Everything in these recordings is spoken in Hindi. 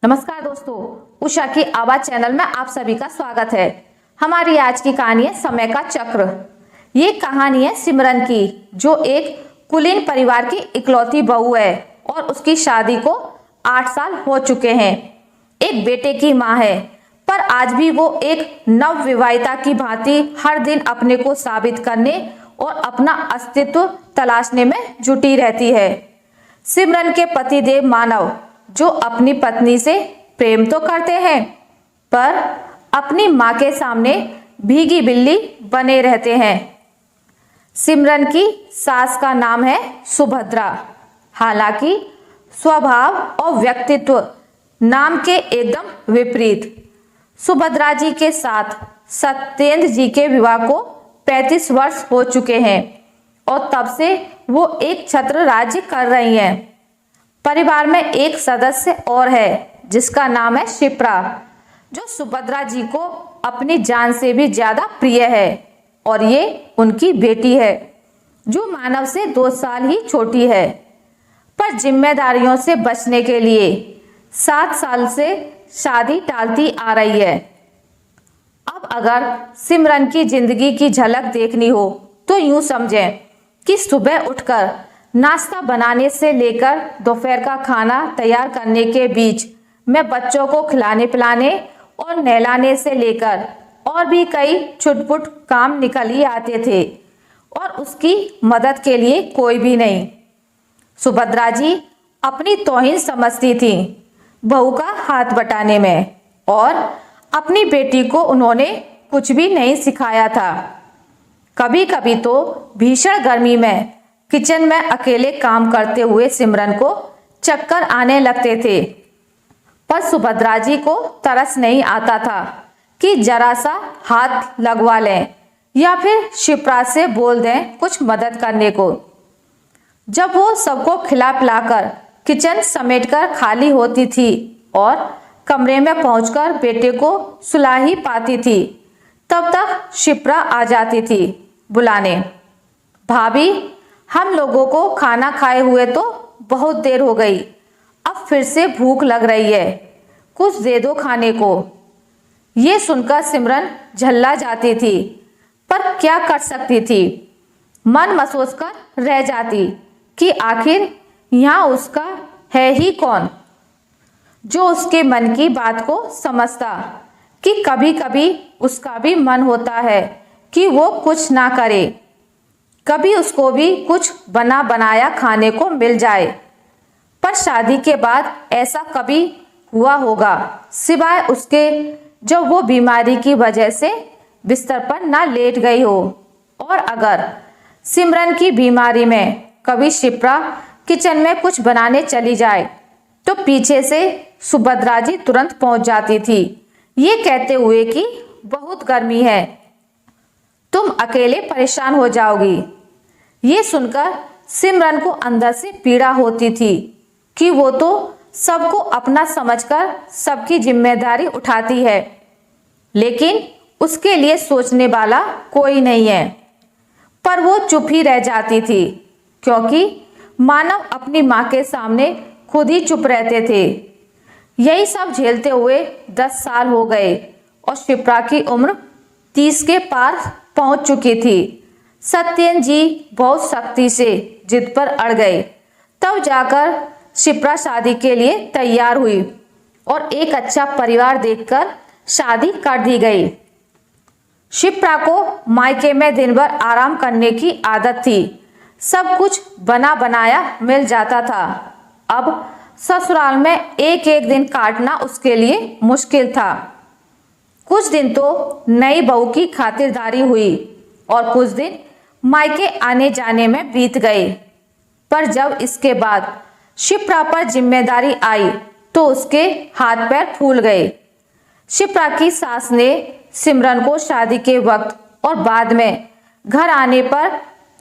नमस्कार दोस्तों, उषा की आवाज चैनल में आप सभी का स्वागत है। हमारी आज की कहानी है समय का चक्र। ये कहानी है सिमरन की, जो एक कुलीन परिवार की इकलौती बहू है और उसकी शादी को 8 साल हो चुके हैं। एक बेटे की माँ है, पर आज भी वो एक नवविवाहिता की भांति हर दिन अपने को साबित करने और अपना अस्तित्व तलाशने में जुटी रहती है। सिमरन के पतिदेव मानव, जो अपनी पत्नी से प्रेम तो करते हैं, पर अपनी मां के सामने भीगी बिल्ली बने रहते हैं। सिमरन की सास का नाम है सुभद्रा। हालांकि स्वभाव और व्यक्तित्व नाम के एकदम विपरीत। सुभद्रा जी के साथ सत्येंद्र जी के विवाह को 35 वर्ष हो चुके हैं और तब से वो एक छत्र राज्य कर रही हैं। परिवार में एक सदस्य और है, जिसका नाम है शिप्रा, जो सुभद्रा जी को अपनी जान से भी ज्यादा प्रिय है और ये उनकी बेटी है, जो मानव से 2 साल ही छोटी है। पर जिम्मेदारियों से बचने के लिए 7 साल से शादी टालती आ रही है। अब अगर सिमरन की जिंदगी की झलक देखनी हो तो यूं समझें कि सुबह उठकर नाश्ता बनाने से लेकर दोपहर का खाना तैयार करने के बीच में बच्चों को खिलाने पिलाने और नहलाने से लेकर और भी कई छुटपुट काम निकल ही आते थे और उसकी मदद के लिए कोई भी नहीं। सुभद्रा जी अपनी तौहीन समझती थी बहू का हाथ बटाने में, और अपनी बेटी को उन्होंने कुछ भी नहीं सिखाया था। कभी कभी तो भीषण गर्मी में किचन में अकेले काम करते हुए सिमरन को चक्कर आने लगते थे, पर सुभद्रा जी को तरस नहीं आता था कि जरा सा हाथ लगवा लें या फिर शिप्रा से बोल दें कुछ मदद करने को। जब वो सबको खिला पिलाकर किचन समेटकर खाली होती थी और कमरे में पहुंचकर बेटे को सुला ही पाती थी, तब तक शिप्रा आ जाती थी बुलाने। भाभी, हम लोगों को खाना खाए हुए तो बहुत देर हो गई, अब फिर से भूख लग रही है, कुछ दे दो खाने को। ये सुनकर सिमरन झल्ला जाती थी, पर क्या कर सकती थी। मन मसोच कर रह जाती कि आखिर यहाँ उसका है ही कौन जो उसके मन की बात को समझता, कि कभी कभी उसका भी मन होता है कि वो कुछ ना करे, कभी उसको भी कुछ बना बनाया खाने को मिल जाए। पर शादी के बाद ऐसा कभी हुआ होगा, सिवाय उसके जब वो बीमारी की वजह से बिस्तर पर ना लेट गई हो। और अगर सिमरन की बीमारी में कभी शिप्रा किचन में कुछ बनाने चली जाए तो पीछे से सुभद्रा जी तुरंत पहुंच जाती थी, ये कहते हुए कि बहुत गर्मी है, तुम अकेले परेशान हो जाओगी। ये सुनकर सिमरन को अंदर से पीड़ा होती थी कि वो तो सबको अपना समझकर सबकी जिम्मेदारी उठाती है, लेकिन उसके लिए सोचने वाला कोई नहीं है। पर वो चुप ही रह जाती थी, क्योंकि मानव अपनी माँ के सामने खुद ही चुप रहते थे। यही सब झेलते हुए 10 साल हो गए और शिप्रा की उम्र 30 के पार पहुंच चुकी थी। सत्येंद्र जी बहुत सख्ती से जिद पर अड़ गए, तब जाकर शिप्रा शादी के लिए तैयार हुई और एक अच्छा परिवार देखकर शादी कर दी गई। शिप्रा को मायके में दिन भर आराम करने की आदत थी, सब कुछ बना बनाया मिल जाता था। अब ससुराल में एक एक दिन काटना उसके लिए मुश्किल था। कुछ दिन तो नई बहू की खातिरदारी हुई और कुछ दिन मायके आने जाने में बीत गए, पर जब इसके बाद शिप्रा पर जिम्मेदारी आई तो उसके हाथ पैर फूल गए। शिप्रा की सास ने सिमरन को शादी के वक्त और बाद में घर आने पर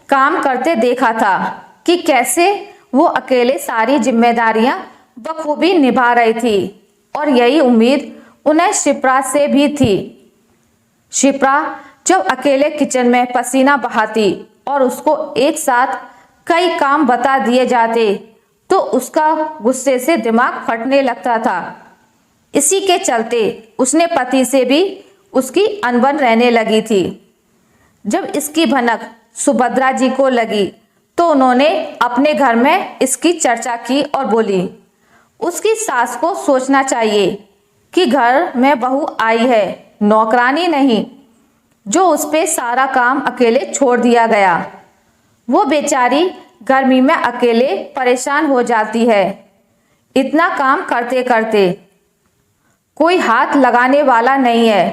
काम करते देखा था कि कैसे वो अकेले सारी जिम्मेदारियां बखूबी निभा रही थी, और यही उम्मीद उन्हें शिप्रा से भी थी। शिप्रा जब अकेले किचन में पसीना बहाती और उसको एक साथ कई काम बता दिए जाते तो उसका गुस्से से दिमाग फटने लगता था। इसी के चलते उसने पति से भी उसकी अनबन रहने लगी थी। जब इसकी भनक सुभद्रा जी को लगी तो उन्होंने अपने घर में इसकी चर्चा की और बोली, उसकी सास को सोचना चाहिए कि घर में बहू आई है, नौकरानी नहीं, जो उस पे सारा काम अकेले छोड़ दिया गया। वो बेचारी गर्मी में अकेले परेशान हो जाती है। इतना काम करते करते कोई हाथ लगाने वाला नहीं है।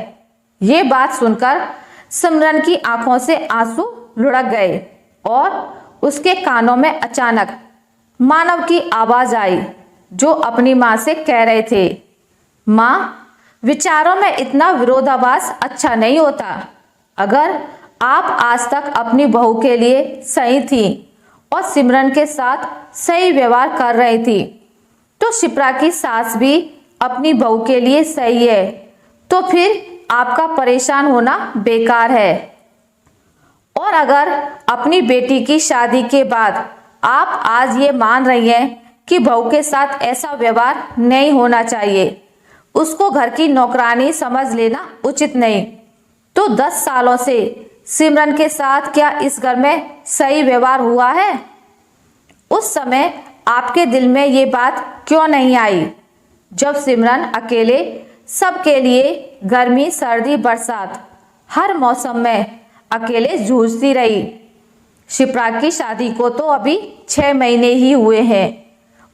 ये बात सुनकर सिमरन की आंखों से आंसू लुढ़क गए और उसके कानों में अचानक मानव की आवाज आई, जो अपनी माँ से कह रहे थे, माँ, विचारों में इतना विरोधाभास अच्छा नहीं होता। अगर आप आज तक अपनी बहू के लिए सही थी और सिमरन के साथ सही व्यवहार कर रही थी, तो शिप्रा की सास भी अपनी बहू के लिए सही है, तो फिर आपका परेशान होना बेकार है। और अगर अपनी बेटी की शादी के बाद आप आज ये मान रही हैं कि बहू के साथ ऐसा व्यवहार नहीं होना चाहिए, उसको घर की नौकरानी समझ लेना उचित नहीं, तो 10 सालों से सिमरन के साथ क्या इस घर में सही व्यवहार हुआ है? उस समय आपके दिल में ये बात क्यों नहीं आई, जब सिमरन अकेले सबके लिए गर्मी, सर्दी, बरसात हर मौसम में अकेले जूझती रही? शिप्रा की शादी को तो अभी 6 महीने ही हुए हैं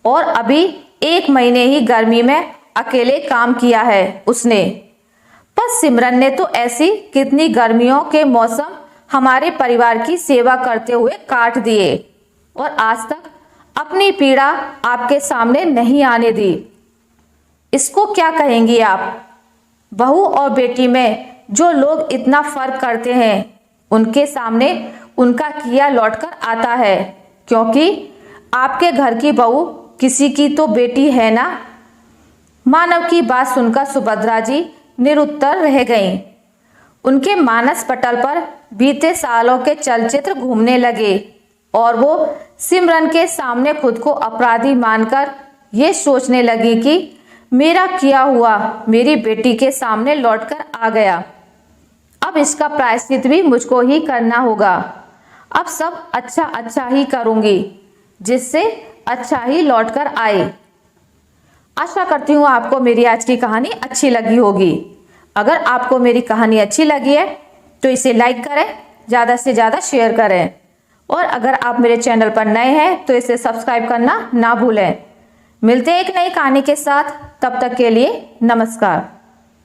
और अभी 1 महीने ही गर्मी में अकेले काम किया है उसने। पर सिमरन ने तो ऐसी कितनी गर्मियों के मौसम हमारे परिवार की सेवा करते हुए काट दिए और आज तक अपनी पीड़ा आपके सामने नहीं आने दी। इसको क्या कहेंगी आप? बहू और बेटी में जो लोग इतना फर्क करते हैं, उनके सामने उनका किया लौटकर आता है, क्योंकि आपके घर की बहू किसी की तो बेटी है ना। मानव की बात सुनकर सुभद्रा जी निरुत्तर रह गईं। उनके मानस पटल पर बीते सालों के चलचित्र घूमने लगे और वो सिमरन के सामने खुद को अपराधी मानकर ये सोचने लगी कि मेरा किया हुआ मेरी बेटी के सामने लौटकर आ गया, अब इसका प्रायश्चित भी मुझको ही करना होगा। अब सब अच्छा अच्छा ही करूंगी, जिससे अच्छा ही लौटकर आए। आशा करती हूँ आपको मेरी आज की कहानी अच्छी लगी होगी। अगर आपको मेरी कहानी अच्छी लगी है तो इसे लाइक करें, ज़्यादा से ज़्यादा शेयर करें, और अगर आप मेरे चैनल पर नए हैं तो इसे सब्सक्राइब करना ना भूलें। मिलते हैं एक नई कहानी के साथ, तब तक के लिए नमस्कार।